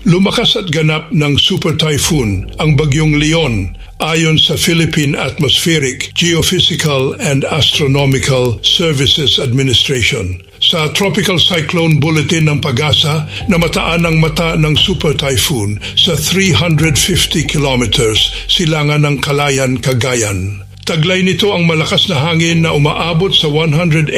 Lumakas at ganap ng super typhoon ang bagyong Leon ayon sa Philippine Atmospheric, Geophysical and Astronomical Services Administration. Sa Tropical Cyclone Bulletin ng Pag-asa, namataan ang mata ng super typhoon sa 350 kilometers silangan ng Calayan, Cagayan. Taglay nito ang malakas na hangin na umaabot sa 185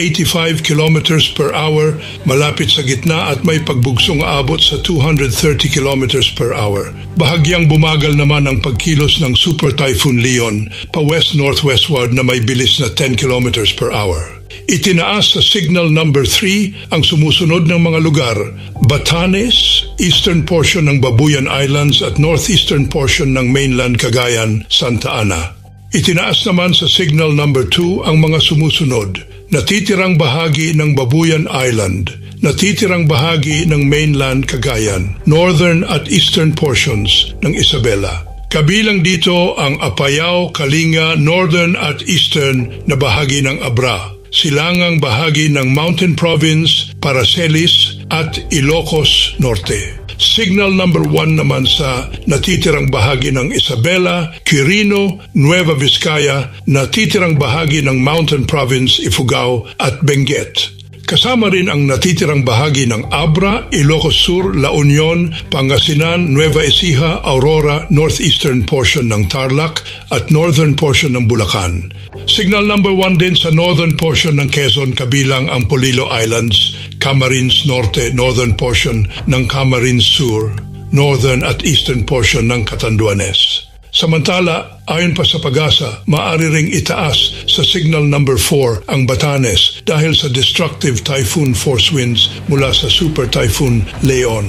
kilometers per hour malapit sa gitna at may pagbugsong aabot sa 230 kilometers per hour. Bahagyang bumagal naman ang pagkilos ng Super Typhoon Leon pa west-northwestward na may bilis na 10 kilometers per hour. Itinaas sa signal number 3 ang sumusunod ng mga lugar: Batanes, eastern portion ng Babuyan Islands at northeastern portion ng mainland Cagayan, Santa Ana. Itinaas naman sa signal number 2 ang mga sumusunod: natitirang bahagi ng Babuyan Island, natitirang bahagi ng mainland Cagayan, northern at eastern portions ng Isabela. Kabilang dito ang Apayao, Kalinga, northern at eastern na bahagi ng Abra, silangang bahagi ng Mountain Province, Paracelis at Ilocos Norte. Signal number 1 naman sa natitirang bahagi ng Isabela, Quirino, Nueva Vizcaya, natitirang bahagi ng Mountain Province, Ifugao at Benguet. Kasama rin ang natitirang bahagi ng Abra, Ilocos Sur, La Union, Pangasinan, Nueva Ecija, Aurora, northeastern portion ng Tarlac at northern portion ng Bulacan. Signal number 1 din sa northern portion ng Quezon kabilang ang Polillo Islands, Camarines Norte, northern portion ng Camarines Sur, northern at eastern portion ng Catanduanes. Samantala, ayon pa sa Pag-asa, maaari ring itaas sa signal number 4 ang Batanes dahil sa destructive typhoon force winds mula sa Super Typhoon Leon.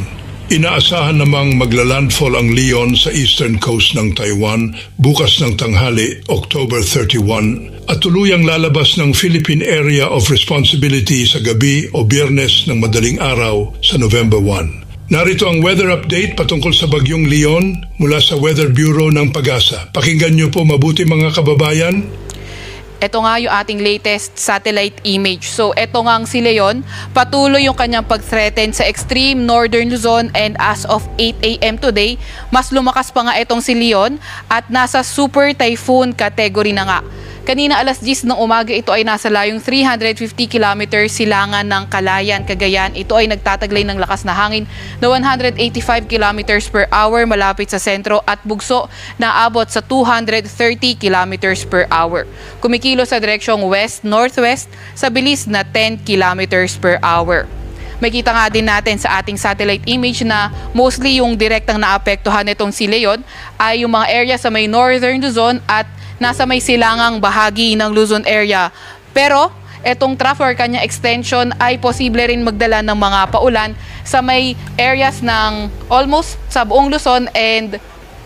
Inaasahan namang maglalandfall ang Leon sa eastern coast ng Taiwan bukas ng tanghali, October 31, at tuluyang lalabas ng Philippine Area of Responsibility sa gabi o Biyernes ng madaling araw sa November 1. Narito ang weather update patungkol sa bagyong Leon mula sa Weather Bureau ng Pag-asa. Pakinggan niyo po mabuti mga kababayan. Ito nga yung ating latest satellite image. So ito nga ang si Leon, patuloy yung kanyang pag-threaten sa extreme northern Luzon, and as of 8 a.m. today, mas lumakas pa nga itong si Leon at nasa super typhoon category na nga. Kanina alas 10 ng umaga ito ay nasa layong 350 kilometers silangan ng Calayan, Cagayan. Ito ay nagtataglay ng lakas na hangin na 185 kilometers per hour malapit sa sentro at bugso na abot sa 230 kilometers per hour. Kumikilo sa direksyong west-northwest sa bilis na 10 kilometers per hour. Makita nga din natin sa ating satellite image na mostly yung direktang naapektuhan nitong si Leon ay yung mga area sa may northern Luzon at nasa may silangang bahagi ng Luzon area. Pero etong trough or kanya extension ay posible rin magdala ng mga paulan sa may areas ng almost sa buong Luzon and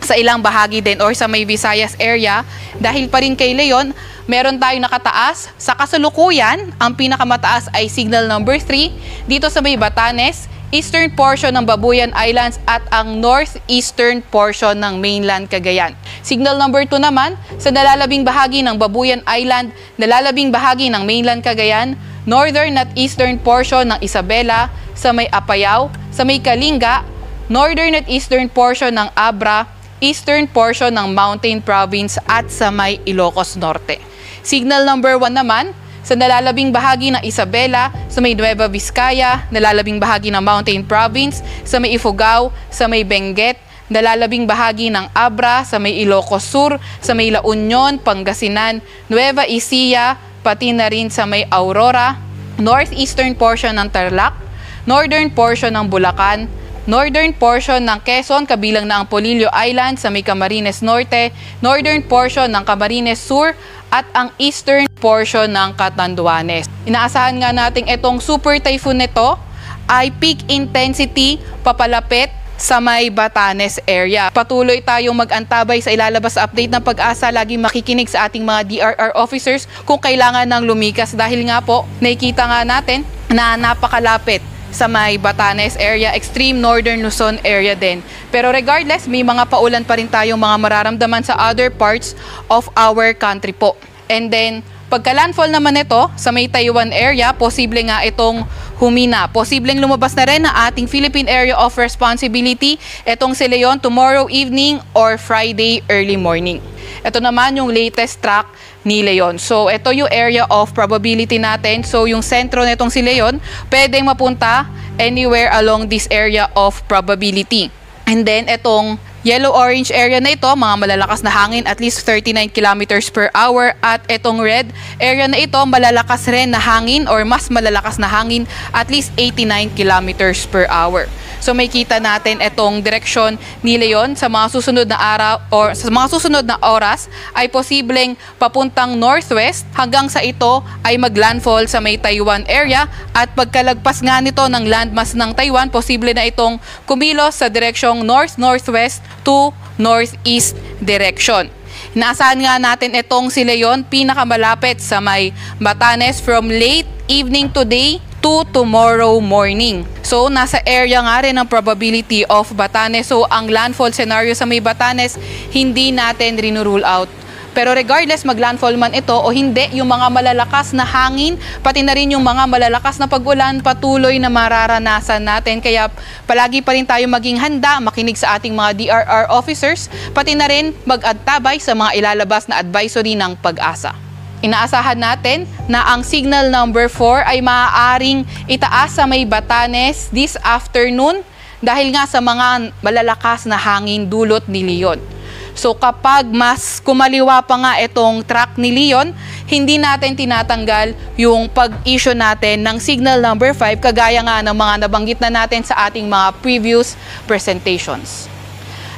sa ilang bahagi din or sa may Visayas area. Dahil pa rin kay Leon, meron tayong nakataas. Sa kasalukuyan, ang pinakamataas ay signal number 3 dito sa may Batanes, eastern portion ng Babuyan Islands at ang northeastern portion ng mainland Cagayan. Signal number 2 naman sa nalalabing bahagi ng Babuyan Island, nalalabing bahagi ng mainland Cagayan, northern at eastern portion ng Isabela, sa may Apayao, sa may Kalinga, northern at eastern portion ng Abra, eastern portion ng Mountain Province at sa may Ilocos Norte. Signal number 1 naman sa nalalabing bahagi ng Isabela, sa may Nueva Vizcaya, nalalabing bahagi ng Mountain Province, sa may Ifugao, sa may Benguet, nalalabing bahagi ng Abra, sa may Ilocos Sur, sa may La Union, Pangasinan, Nueva Ecija, pati na rin sa may Aurora, northeastern portion ng Tarlac, northern portion ng Bulacan, northern portion ng Quezon kabilang na ang Polillo Island sa may Camarines Norte, northern portion ng Camarines Sur at ang eastern portion ng Catanduanes. Inaasahan nga natin itong super typhoon nito ay peak intensity papalapit sa may Batanes area. Patuloy tayong mag-antabay sa ilalabas sa update ng Pag-asa. Lagi makikinig sa ating mga DRR officers kung kailangan ng lumikas dahil nga po nakikita nga natin na napakalapit sa may Batanes area, extreme northern Luzon area din. Pero regardless, may mga paulan pa rin tayong mga mararamdaman sa other parts of our country po. And then, Pagka-landfall naman ito sa may Taiwan area, posible nga itong humina. Posibleng lumabas na rin ang ating Philippine Area of Responsibility. Itong si Leon tomorrow evening or Friday early morning. Ito naman yung latest track ni Leon. So, ito yung area of probability natin. So, yung sentro nitong si Leon, pwedeng mapunta anywhere along this area of probability. And then, itong yellow-orange area na ito, mga malalakas na hangin, at least 39 kilometers per hour. At itong red area na ito, malalakas rin na hangin or mas malalakas na hangin, at least 89 kilometers per hour. So may kita natin itong direksyon ni Leon sa mga susunod na araw or sa mga susunod na oras ay posibleng papuntang northwest hanggang sa ito ay maglandfall sa may Taiwan area, at pagkalagpas nga nito ng landmass ng Taiwan, posible na itong kumilos sa direksyong north-northwest to northeast direction. Inaasahan nga natin itong si Leon pinakamalapit sa may Batanes from late evening today to tomorrow morning. So, nasa area nga rin ang probability of Batanes. So, ang landfall scenario sa may Batanes, hindi natin rinurule out. Pero regardless maglandfall man ito o hindi, yung mga malalakas na hangin, pati na rin yung mga malalakas na pag-ulan, patuloy na mararanasan natin. Kaya palagi pa rin tayo maging handa, makinig sa ating mga DRR officers, pati na rin mag-antabay sa mga ilalabas na advisory ng Pag-asa. Inaasahan natin na ang signal number 4 ay maaaring itaas sa may Batanes this afternoon dahil nga sa mga malalakas na hangin dulot ni Leon. So kapag mas kumaliwa pa nga itong track ni Leon, hindi natin tinatanggal yung pag-issue natin ng signal number 5 kagaya nga ng mga nabanggit na natin sa ating mga previous presentations.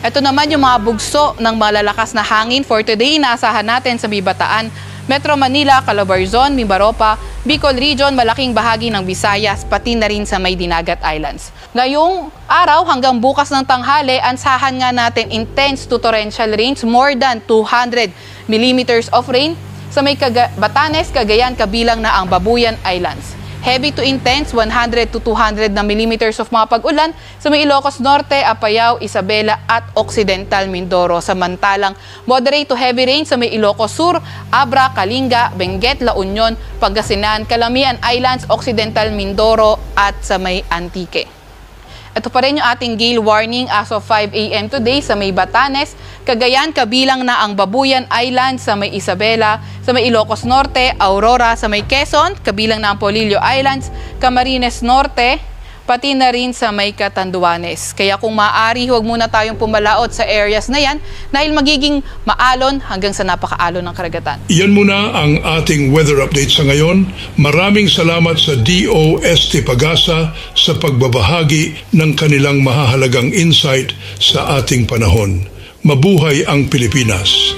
Ito naman yung mga bugso ng malalakas na hangin for today. Inaasahan natin sa Bibataan, Metro Manila, Calabarzon, Mimaropa, Bicol Region, malaking bahagi ng Visayas, pati na rin sa may Dinagat Islands. Ngayong araw hanggang bukas ng tanghali, ansahan nga natin intense to torrential rains, more than 200 millimeters of rain sa may Batanes, Cagayan, kabilang na ang Babuyan Islands. Heavy to intense, 100 to 200 na millimeters of mga pag-ulan sa may Ilocos Norte, Apayao, Isabela at Occidental Mindoro. Samantalang moderate to heavy rain sa may Ilocos Sur, Abra, Kalinga, Benguet, La Union, Pangasinan, Calamian Islands, Occidental Mindoro at sa may Antique. Ito pa rin yung ating gale warning as of 5 a.m. today sa may Batanes, Cagayan, kabilang na ang Babuyan Island sa may Isabela, sa may Ilocos Norte, Aurora, sa may Quezon, kabilang na ang Polillo Islands, Camarines Norte, pati na rin sa may Catanduanes. Kaya kung maaari, huwag muna tayong pumalaot sa areas na yan dahil magiging maalon hanggang sa napakaalon ng karagatan. Yan muna ang ating weather update sa ngayon. Maraming salamat sa DOST Pag-asa sa pagbabahagi ng kanilang mahahalagang insight sa ating panahon. Mabuhay ang Pilipinas!